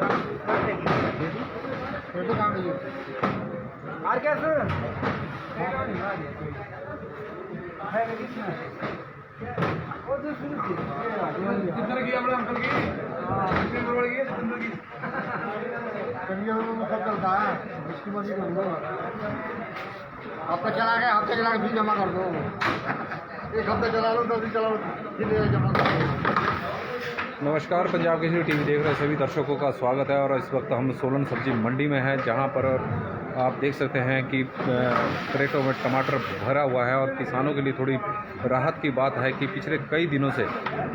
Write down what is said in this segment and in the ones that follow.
जितने की अपने अंकल की चलता है इसकी मर्जी कर दो। हफ्ता चला गया, हफ्ते चला के फिर जमा कर दो। एक हफ्ते चला लो, 10 दिन चला लो, फिर जमा कर दो। नमस्कार, पंजाब केसरी टीवी देख रहे सभी दर्शकों का स्वागत है। और इस वक्त हम सोलन सब्जी मंडी में हैं, जहां पर आप देख सकते हैं कि क्रेटों में टमाटर भरा हुआ है। और किसानों के लिए थोड़ी राहत की बात है कि पिछले कई दिनों से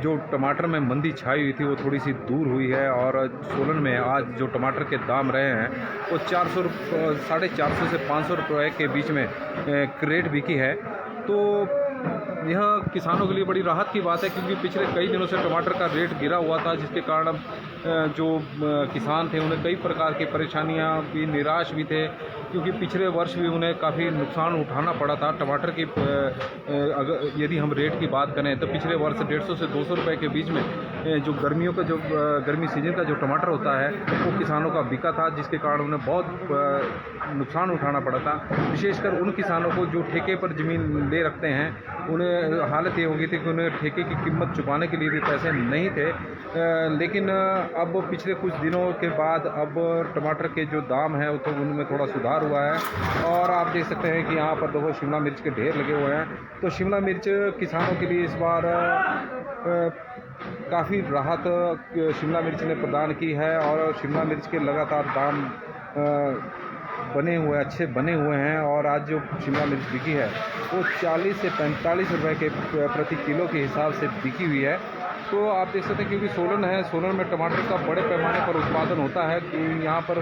जो टमाटर में मंदी छाई हुई थी वो थोड़ी सी दूर हुई है। और सोलन में आज जो टमाटर के दाम रहे हैं वो 450 से 500 रुपये के बीच में क्रेट बिकी है। तो यह किसानों के लिए बड़ी राहत की बात है, क्योंकि पिछले कई दिनों से टमाटर का रेट गिरा हुआ था, जिसके कारण जो किसान थे उन्हें कई प्रकार की परेशानियां भी, निराश भी थे, क्योंकि पिछले वर्ष भी उन्हें काफ़ी नुकसान उठाना पड़ा था। टमाटर की अगर यदि हम रेट की बात करें तो पिछले वर्ष 150 से 200 रुपये के बीच में जो गर्मियों का जो गर्मी सीजन का जो टमाटर होता है वो किसानों का बिका था, जिसके कारण उन्हें बहुत नुकसान उठाना पड़ा था। विशेषकर उन किसानों को जो ठेके पर ज़मीन ले रखते हैं, उन्हें हालत ये हो गई थी कि उन्हें ठेके की कीमत चुकाने के लिए भी पैसे नहीं थे। लेकिन अब पिछले कुछ दिनों के बाद अब टमाटर के जो दाम है तो उनमें थोड़ा सुधार हुआ है। और आप देख सकते हैं कि यहाँ पर देखो शिमला मिर्च के ढेर लगे हुए हैं। तो शिमला मिर्च किसानों के लिए इस बार काफ़ी राहत शिमला मिर्च ने प्रदान की है। और शिमला मिर्च के लगातार दाम अच्छे बने हुए हैं। और आज जो शिमला मिर्च बिकी है वो 40 से 45 रुपए के प्रति किलो के हिसाब से बिकी हुई है। तो आप देख सकते हैं, क्योंकि सोलन है, सोलन में टमाटर का बड़े पैमाने पर उत्पादन होता है कि यहाँ पर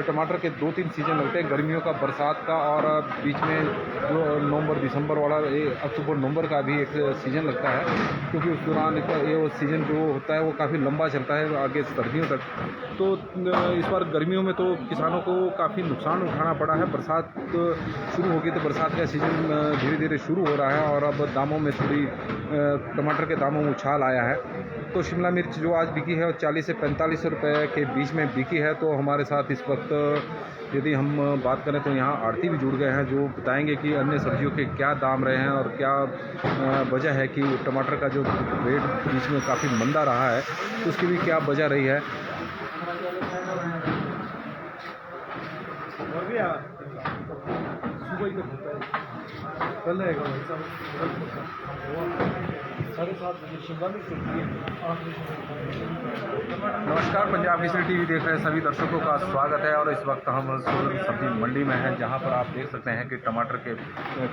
टमाटर के 2-3 सीज़न लगते हैं, गर्मियों का, बरसात का, और बीच में जो नवंबर दिसंबर वाला अक्टूबर नवंबर का भी एक सीज़न लगता है, क्योंकि उस दौरान ये वो सीज़न जो होता है वो काफ़ी लंबा चलता है, आगे सर्दियों तक। तो इस बार गर्मियों में तो किसानों को काफ़ी नुकसान उठाना पड़ा है। बरसात शुरू होगी तो बरसात का सीज़न धीरे धीरे शुरू हो रहा है और अब दामों में थोड़ी टमाटर के दामों में उछाल आया है। तो शिमला मिर्च जो आज बिकी है वो 40 से 45 रुपये के बीच में बिकी है। तो हमारे साथ इस वक्त यदि हम बात करें तो यहाँ आड़ती भी जुड़ गए हैं, जो बताएंगे कि अन्य सब्जियों के क्या दाम रहे हैं और क्या वजह है कि टमाटर का जो रेट बीच में काफ़ी मंदा रहा है, तो उसकी भी क्या वजह रही है। नमस्कार, पंजाब केसरी टीवी देख रहे सभी दर्शकों का स्वागत है। और इस वक्त हम सोलन सब्जी मंडी में हैं, जहां पर आप देख सकते हैं कि टमाटर के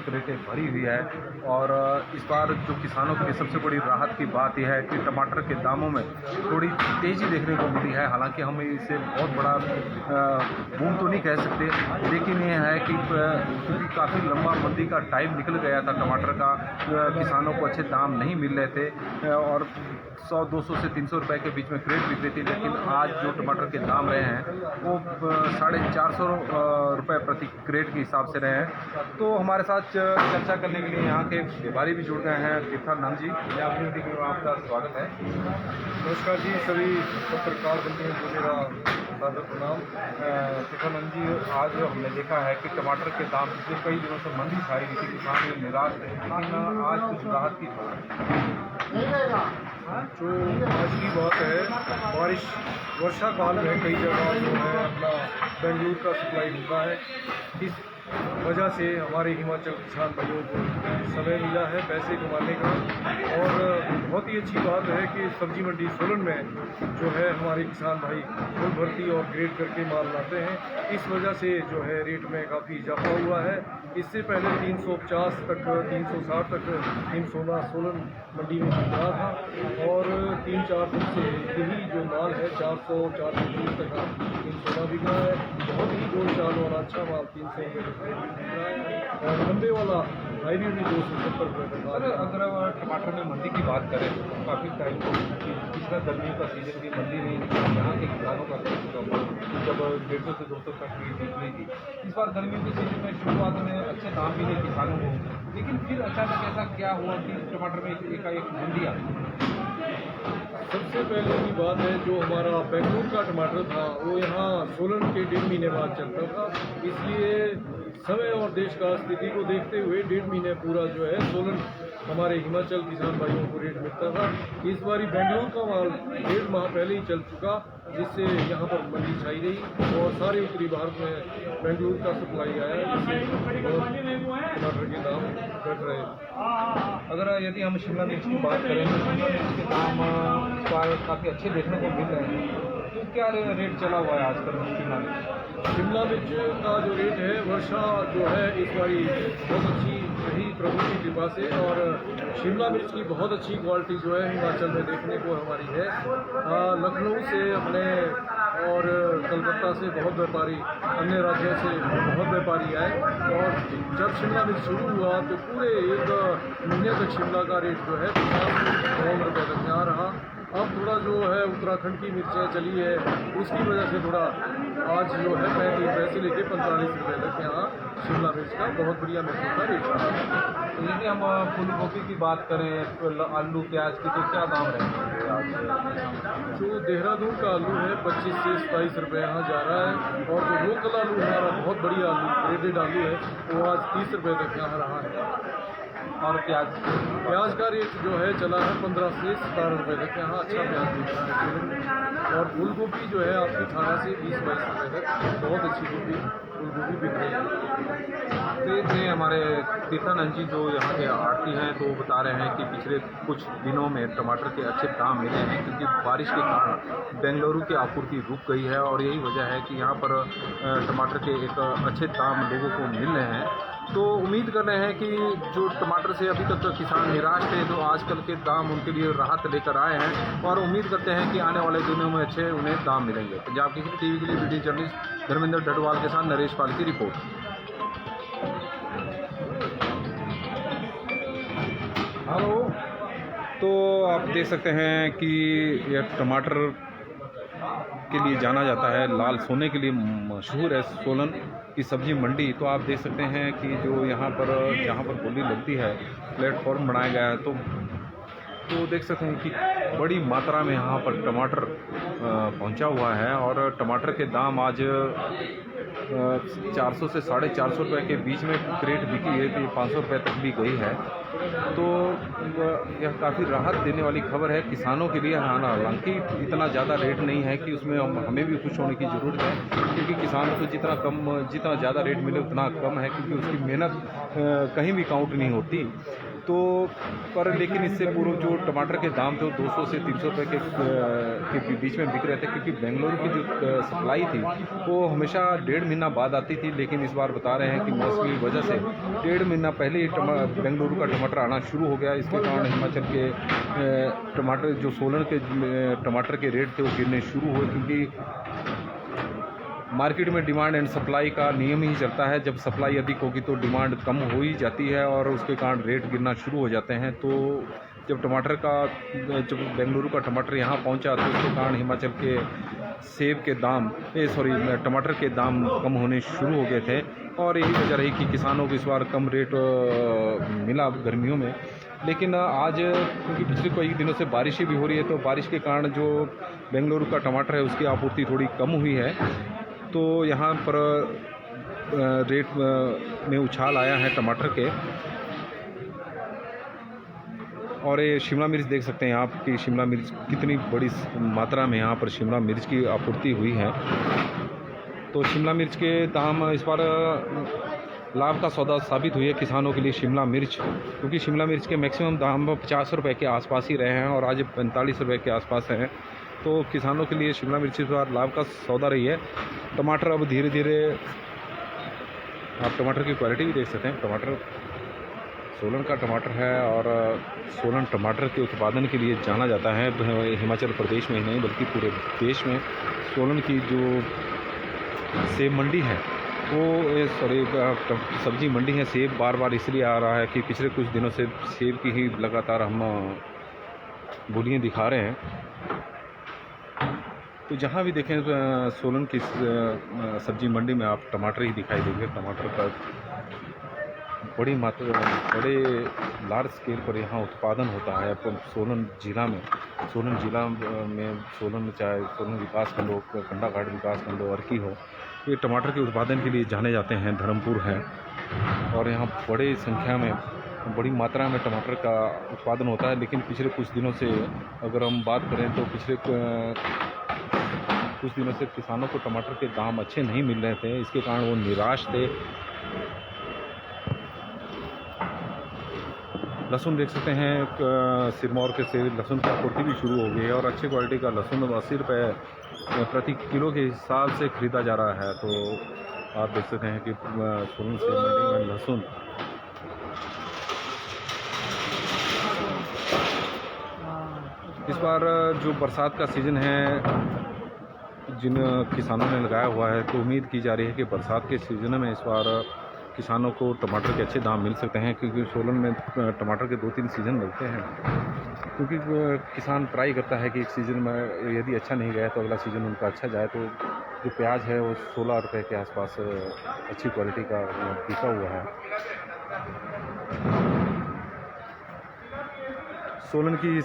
क्रेटें भरी हुई है। और इस बार जो किसानों के लिए सबसे बड़ी राहत की बात यह है कि टमाटर के दामों में थोड़ी तेज़ी देखने को मिली है। हालांकि हम इसे बहुत बड़ा बूम तो नहीं कह सकते, लेकिन ये है कि क्योंकि काफ़ी लंबा मंदी का टाइम निकल गया था टमाटर का, किसानों को अच्छे दाम नहीं मिल रहे थे और 100-200 से 300 रुपए के बीच में क्रेट बिक रही थी। लेकिन आज जो टमाटर के दाम रहे हैं वो 450 रुपये प्रति क्रेट के हिसाब से रहे हैं। तो हमारे साथ चर्चा करने के लिए यहाँ के व्यापारी भी जुड़ गए हैं। तीर्थानंद जी, आपका स्वागत है। नमस्कार जी, सभी पत्रकार बंधुओं को मेरा सादर प्रणाम। तीर्थानंद जी, आज हमने देखा है कि टमाटर के दाम पिछले कई दिनों से मंदी छाई हुई थी, किसान निराश थे, लेकिन आज कुछ राहत की जो आज की बात है, वर्षा काल में कई जगह जो है अपना बेंगलुरु का सप्लाई होता है। इस वजह से हमारे हिमाचल किसान भाइयों को समय मिला है पैसे कमाने का। और बहुत ही अच्छी बात है कि सब्जी मंडी सोलन में जो है हमारे किसान भाई फुल भर्ती और ग्रेड करके माल लाते हैं। इस वजह से जो है रेट में काफ़ी इजाफा हुआ है। इससे पहले 350 तक, 360 तक इन सोलन मंडी में बिक रहा था और 3-4 दिन से यही जो माल है 400-420 तक इन सोना बिक रहा है। बहुत ही गोल चाल वाला अच्छा माल 300 रुपये बिक रहा है और लंबे वाला हाईवे भी 270 रुपये का। अगर टमाटर में मंदी की बात करें तो काफ़ी टाइम पिछला गर्मियों का सीजन की मंदी नहीं, यहाँ के किसानों का जब 150 से 200 तक बिक रही थी। इस बार गर्मियों के सीजन में शुरुआत में अच्छे दाम मिले किसानों को, लेकिन फिर अचानक ऐसा क्या हुआ कि टमाटर में एकाएक मंदी आ गई? सबसे पहले की बात है, जो हमारा बेंगलुरु का टमाटर था वो यहाँ सोलन के 1.5 महीने बाद चलता था, इसलिए समय और देश का स्थिति को देखते हुए 1.5 महीने पूरा जो है सोलन हमारे हिमाचल किसान भाइयों को रेट मिलता था। इस बारी बेंगलुरु का माल 1.5 माह पहले ही चल चुका, जिससे यहाँ पर मंदी छाई रही और सारे उत्तरी भारत में बेंगलुरु का सप्लाई आया, जिससे टमाटर के दाम घट रहे। अगर यदि हम शिमला मिर्च की बात करें तो शिमला मिर्च के दाम काफ़ी अच्छे देखने को मिल रहे हैं। तो क्या रेट चला हुआ है आजकल शिमला मिर्च? शिमला मिर्च का जो रेट है, वर्षा जो है इस बारी बहुत अच्छी रही प्रभु की कृपा से, और शिमला मिर्च की बहुत अच्छी क्वालिटी जो है हिमाचल में देखने को हमारी है। लखनऊ से अपने और कलकत्ता से बहुत व्यापारी, अन्य राज्यों से बहुत व्यापारी आए, और जब शिमला मिर्च शुरू हुआ तो पूरे 1 महीने तक शिमला का रेट जो है 50-52 रुपये तक यहाँ रहा। अब थोड़ा जो है उत्तराखंड की मिर्चें चली है, उसकी वजह से थोड़ा आज जो है 35 रुपये से लेकर 45 रुपये तक यहाँ शिमला मिर्च का बहुत बढ़िया मिर्चों का रेट रहा। तो यदि हम फूल गोभी की बात करें, आलू प्याज की, तो क्या दाम रहेंगे आज? जो देहरादून का आलू है 25 से 27 रुपये यहाँ जा रहा है, और जो लोकल आलू हमारा बहुत बढ़िया आलू ग्रेडेड आलू है वो आज 30 रुपये तक यहाँ रहा है। और प्याज का रेट जो है चला है 15 से 17 रुपये तक यहाँ अच्छा प्याज मिल रहा है। और फूल गोभी जो है आपकी 18 से 20-22 रुपये तक बहुत अच्छी फूल गोभी बिक रही है। तो ये हमारे कीर्तन जी जो यहाँ के आड़ती हैं, तो वो बता रहे हैं कि पिछले कुछ दिनों में टमाटर के अच्छे दाम मिले हैं, क्योंकि बारिश के कारण बेंगलुरु की आपूर्ति रुक गई है, और यही वजह है कि यहाँ पर टमाटर के एक अच्छे दाम लोगों को मिल रहे हैं। तो उम्मीद कर रहे हैं कि जो टमाटर से अभी तक किसान निराश थे, तो आजकल के दाम उनके लिए राहत लेकर आए हैं, और उम्मीद करते हैं कि आने वाले दिनों में अच्छे उन्हें दाम मिलेंगे। पंजाब केसरी टीवी के लिए वीडियो जर्नलिस्ट धर्मेंद्र डडवाल के साथ नरेश पाल की रिपोर्ट। हेलो। तो आप देख सकते हैं कि यह टमाटर के लिए जाना जाता है, लाल सोने के लिए मशहूर है सोलन की सब्जी मंडी। तो आप देख सकते हैं कि जो यहाँ पर जहाँ पर बोली लगती है, प्लेटफॉर्म बनाया गया है, तो देख सकते हैं कि बड़ी मात्रा में यहाँ पर टमाटर पहुँचा हुआ है, और टमाटर के दाम आज 400 से 450 रुपये के बीच में क्रेट बिकी है, तो 500 रुपये तक भी गई है। तो यह काफ़ी राहत देने वाली खबर है किसानों के लिए। हालांकि इतना ज़्यादा रेट नहीं है कि उसमें हमें भी खुश होने की ज़रूरत है, क्योंकि किसानों को जितना ज़्यादा रेट मिले उतना कम है, क्योंकि उसकी मेहनत कहीं भी काउंट नहीं होती। तो पर लेकिन इससे पूर्व जो टमाटर के दाम थे वो 200 से 300 रुपये के बीच में बिक रहे थे, क्योंकि बेंगलुरु की जो सप्लाई थी वो हमेशा 1.5 महीना बाद आती थी, लेकिन इस बार बता रहे हैं कि मौसमी वजह से 1.5 महीना पहले ही बेंगलुरु का टमाटर आना शुरू हो गया। इसके कारण हिमाचल के टमाटर, जो सोलन के टमाटर के रेट थे वो गिरने शुरू हुए, क्योंकि मार्केट में डिमांड एंड सप्लाई का नियम ही चलता है। जब सप्लाई अधिक होगी तो डिमांड कम हो ही जाती है, और उसके कारण रेट गिरना शुरू हो जाते हैं। तो जब बेंगलुरु का टमाटर यहाँ पहुँचा, तो उसके कारण हिमाचल के सेब के दाम टमाटर के दाम कम होने शुरू हो गए थे, और यही वजह रही कि किसानों को इस बार कम रेट मिला गर्मियों में। लेकिन आज क्योंकि पिछले कई दिनों से बारिशें भी हो रही है, तो बारिश के कारण जो बेंगलुरु का टमाटर है उसकी आपूर्ति थोड़ी कम हुई है, तो यहाँ पर रेट में उछाल आया है टमाटर के। और ये शिमला मिर्च देख सकते हैं आप कि शिमला मिर्च कितनी बड़ी मात्रा में यहाँ पर शिमला मिर्च की आपूर्ति हुई है। तो शिमला मिर्च के दाम इस बार लाभ का सौदा साबित हुई है किसानों के लिए शिमला मिर्च, क्योंकि शिमला मिर्च के मैक्सिमम दाम 50 रुपये के आसपास ही रहे हैं, और आज 45 रुपये के आसपास हैं। तो किसानों के लिए शिमला मिर्च इस बार लाभ का सौदा रही है। टमाटर अब धीरे धीरे, आप टमाटर की क्वालिटी भी देख सकते हैं। टमाटर सोलन का टमाटर है, और सोलन टमाटर के उत्पादन के लिए जाना जाता है हिमाचल प्रदेश में ही नहीं बल्कि पूरे देश में। सोलन की जो सेब मंडी है वो सब्जी मंडी है। सेब बार बार इसलिए आ रहा है कि पिछले कुछ दिनों से सेब की ही लगातार हम बोलियाँ दिखा रहे हैं। तो जहाँ भी देखें सोलन की सब्जी मंडी में आप टमाटर ही दिखाई देंगे। टमाटर का बड़े लार्ज स्केल पर यहाँ उत्पादन होता है। सोलन जिला में सोलन जिला में सोलन में चाहे सोलन विकास खंड हो, कंडाघाट विकास खंड हो, अर्की हो, ये टमाटर के उत्पादन के लिए जाने जाते हैं। धर्मपुर है और यहाँ बड़ी संख्या में बड़ी मात्रा में टमाटर का उत्पादन होता है। लेकिन पिछले कुछ दिनों से अगर हम बात करें तो पिछले कुछ दिनों से किसानों को टमाटर के दाम अच्छे नहीं मिल रहे थे। इसके कारण वो निराश थे। लहसुन देख सकते हैं, सिरमौर के से लहसुन की आपूर्ति भी शुरू हो गई है और अच्छी क्वालिटी का लहसुन 80 रुपये प्रति किलो के हिसाब से ख़रीदा जा रहा है। तो आप देख सकते हैं कि सोलन से मंडी में लहसुन इस बार जो बरसात का सीज़न है, जिन किसानों ने लगाया हुआ है, तो उम्मीद की जा रही है कि बरसात के सीज़न में इस बार किसानों को टमाटर के अच्छे दाम मिल सकते हैं। क्योंकि सोलन में टमाटर के 2-3 सीज़न लगते हैं। क्योंकि किसान ट्राई करता है कि एक सीज़न में यदि अच्छा नहीं गया तो अगला सीज़न उनका अच्छा जाए। तो जो प्याज है वो 16 रुपये के आसपास अच्छी क्वालिटी का बिका हुआ है। सोलन की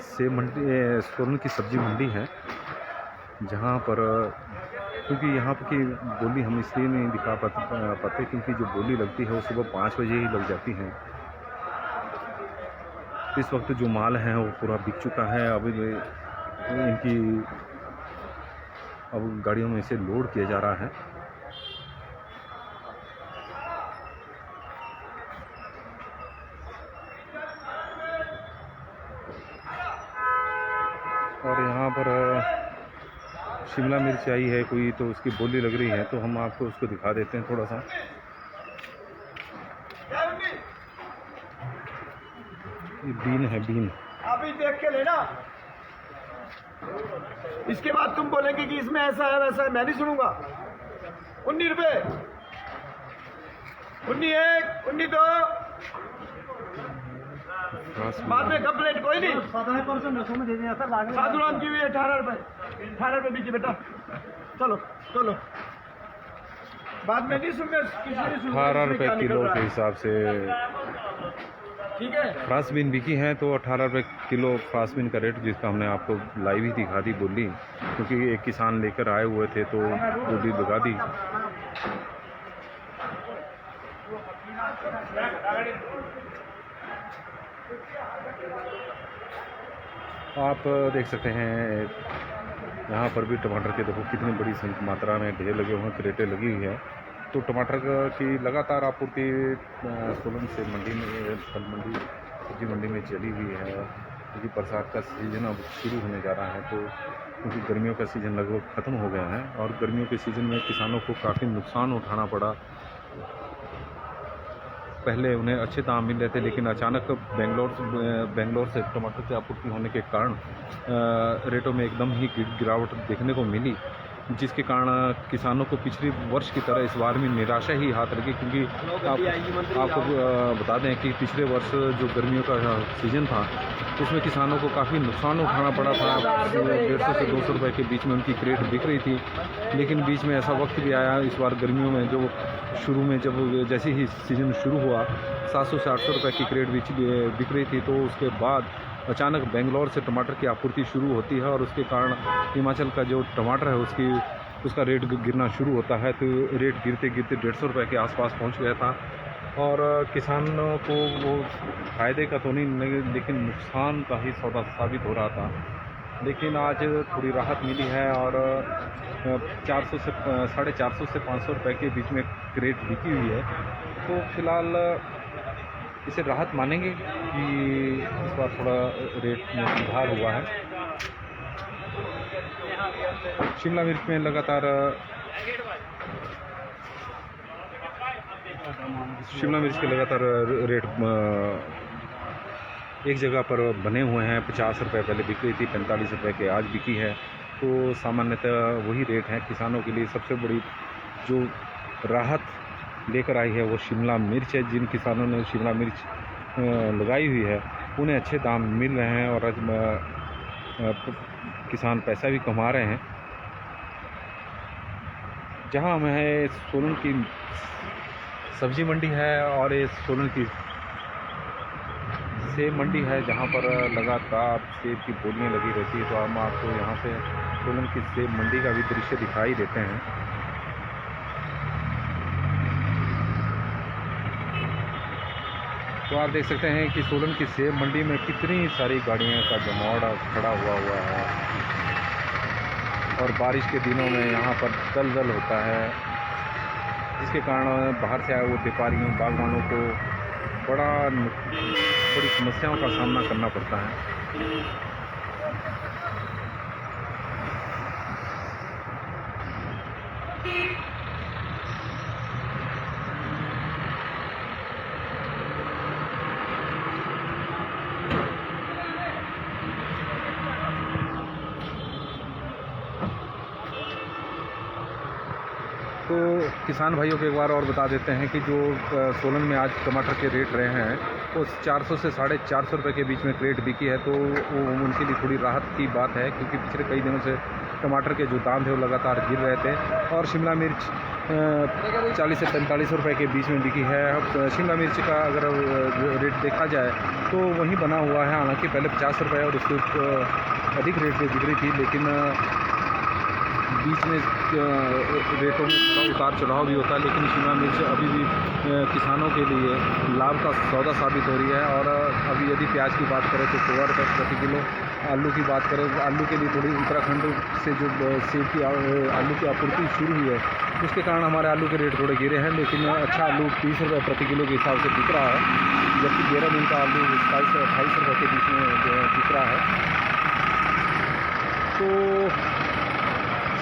सब्जी मंडी है, जहाँ पर क्योंकि यहाँ की बोली हम इसलिए नहीं दिखा पाते क्योंकि जो बोली लगती है वो सुबह 5 बजे ही लग जाती है। इस वक्त जो माल है वो पूरा बिक चुका है। अभी इनकी अब गाड़ियों में इसे लोड किया जा रहा है। और यहाँ पर शिमला मिर्च आई है कोई, तो उसकी बोली लग रही है, तो हम आपको उसको दिखा देते हैं थोड़ा सा। ये बीन है, बीन अभी देख के लेना। इसके बाद तुम बोलेंगे कि इसमें ऐसा है वैसा है, मैं नहीं सुनूंगा। 19 रुपये, 19 1, 19 2, बाद में कंप्लेंट कोई नहीं। साधुराम की हुई 18 रुपये, 18 रुपये दीजिए बेटा। चलो चलो, बाद में नहीं सुनते, किसी नहीं सुनते। 18 रुपये किलो के हिसाब से ठीक है। फ्रांस बीन बिकी है, तो 18 रुपये किलो फ्रांस बीन का रेट, जिसका हमने आपको लाइव ही दिखा दी बोली, क्योंकि एक किसान लेकर आए हुए थे तो बोली लगा दी। आप देख सकते हैं यहाँ पर भी टमाटर के देखो कितनी बड़ी मात्रा में ढेर लगे हुए हैं, क्रेटें लगी हुई है। तो टमाटर की लगातार आपूर्ति सोलन से मंडी में, फल मंडी, सब्जी मंडी में चली हुई है। क्योंकि बरसात का सीज़न अब शुरू होने जा रहा है, तो क्योंकि गर्मियों का सीज़न लगभग ख़त्म हो गया है और गर्मियों के सीज़न में किसानों को काफ़ी नुकसान उठाना पड़ा। पहले उन्हें अच्छे दाम मिल रहे थे, लेकिन अचानक बेंगलोर से टमाटर की आपूर्ति होने के कारण रेटों में एकदम ही गिरावट देखने को मिली, जिसके कारण किसानों को पिछले वर्ष की तरह इस बार में निराशा ही हाथ लगी। क्योंकि आपको बता दें कि पिछले वर्ष जो गर्मियों का सीज़न था, उसमें किसानों को काफ़ी नुकसान उठाना पड़ा था। 150 से 200 रुपये के बीच में उनकी क्रेट बिक रही थी। लेकिन बीच में ऐसा वक्त भी आया इस बार गर्मियों में, जो शुरू में जब जैसे ही सीज़न शुरू हुआ 700 से 800 रुपये की क्रेट बिक रही थी। तो उसके बाद अचानक बेंगलोर से टमाटर की आपूर्ति शुरू होती है और उसके कारण हिमाचल का जो टमाटर है उसका रेट गिरना शुरू होता है। तो रेट गिरते गिरते 150 रुपये के आसपास पहुंच गया था और किसानों को वो फ़ायदे का तो नहीं, लेकिन नुकसान का ही सौदा साबित हो रहा था। लेकिन आज थोड़ी राहत मिली है और 400 से 450 से 500 रुपये के बीच में क्रेट बिकी हुई है। तो फिलहाल इसे राहत मानेंगे कि इस बार थोड़ा रेट में सुधार हुआ है। शिमला मिर्च में लगातार रेट एक जगह पर बने हुए हैं। 50 रुपये पहले बिक रही थी, 45 रुपये के आज बिकी है। तो सामान्यतः वही रेट है। किसानों के लिए सबसे बड़ी जो राहत लेकर आई है वो शिमला मिर्च है। जिन किसानों ने शिमला मिर्च लगाई हुई है उन्हें अच्छे दाम मिल रहे हैं और आज किसान पैसा भी कमा रहे हैं। जहां हम हैं सोलन की सब्जी मंडी है और ये सोलन की सेब मंडी है जहाँ पर लगातार सेब की बोलियाँ लगी रहती है। तो हम आपको यहाँ से सोलन की सेब मंडी का भी दृश्य दिखाई देते हैं। तो आप देख सकते हैं कि सोलन की सेब मंडी में कितनी सारी गाड़ियों का जमावड़ा खड़ा हुआ है और बारिश के दिनों में यहाँ पर दलदल होता है, जिसके कारण बाहर से आए हुए व्यापारियों बागवानों को बड़ी समस्याओं का सामना करना पड़ता है। तो किसान भाइयों को एक बार और बता देते हैं कि जो सोलन में आज टमाटर के रेट रहे हैं वो 400 से 450 रुपये के बीच में क्रेट बिकी है। तो वो उनके लिए थोड़ी राहत की बात है, क्योंकि पिछले कई दिनों से टमाटर के जो दाम थे वो लगातार गिर रहे थे। और शिमला मिर्च 40 से 45 रुपये के बीच में बिकी है। अब शिमला मिर्च का अगर रेट देखा जाए तो वहीं बना हुआ है, हालांकि पहले 50 रुपये और उससे अधिक रेट पे बिक रही थी, लेकिन बीच में रेटों में थोड़ा उतार चढ़ाव भी होता है। लेकिन शिमला मिर्च अभी भी किसानों के लिए लाभ का सौदा साबित हो रही है। और अभी यदि प्याज की बात करें तो 16 रुपये प्रति किलो, आलू की बात करें तो आलू के लिए थोड़ी उत्तराखंड से जो सेब की आलू की आपूर्ति शुरू हुई है, उसके कारण हमारे आलू के रेट थोड़े गिरे हैं। लेकिन अच्छा आलू 30 रुपये प्रति किलो के हिसाब से बिक रहा है, जबकि 11 दिन का आलू 27 से 28 रुपये के बीच में बिक रहा है। तो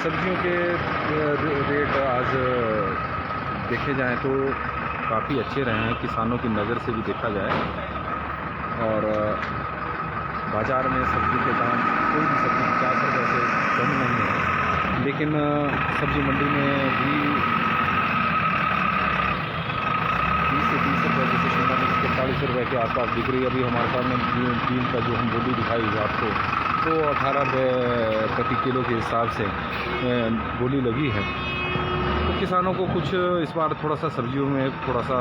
सब्जियों के रेट आज देखे जाएं तो काफ़ी अच्छे रहे हैं, किसानों की नज़र से भी देखा जाए। और बाज़ार में सब्ज़ी के दाम कोई भी सब्ज़ी 50 रुपये से कम नहीं है, लेकिन सब्ज़ी मंडी में भी 20 से 30 रुपये, जैसे शिमला मिर्च 45 रुपये के आसपास बिक रही है। अभी हमारे सामने बीन का जो हम बोली दिखाई आपको, तो 18 रुपये प्रति किलो के हिसाब से बोली लगी है। तो किसानों को कुछ इस बार थोड़ा सा सब्जियों में थोड़ा सा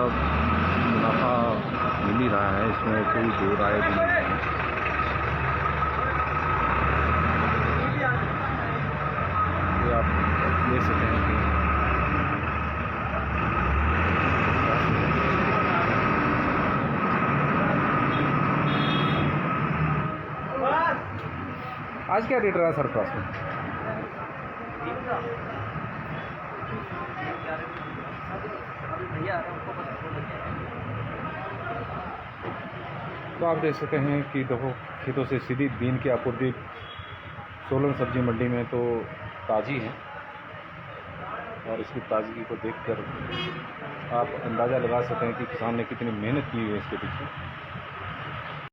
मुनाफा मिल ही रहा है, इसमें कोई दो राय भी नहीं है। ये आप देख सकते हैं कि आज क्या रेट रहा है सरप्लस में? तो आप देख सकते हैं कि देखो खेतों से सीधी बीन की आपूर्ति सोलन सब्जी मंडी में तो ताज़ी है, और इसकी ताज़गी को देखकर आप अंदाज़ा लगा सकते हैं कि किसान ने कितनी मेहनत की है इसके पीछे।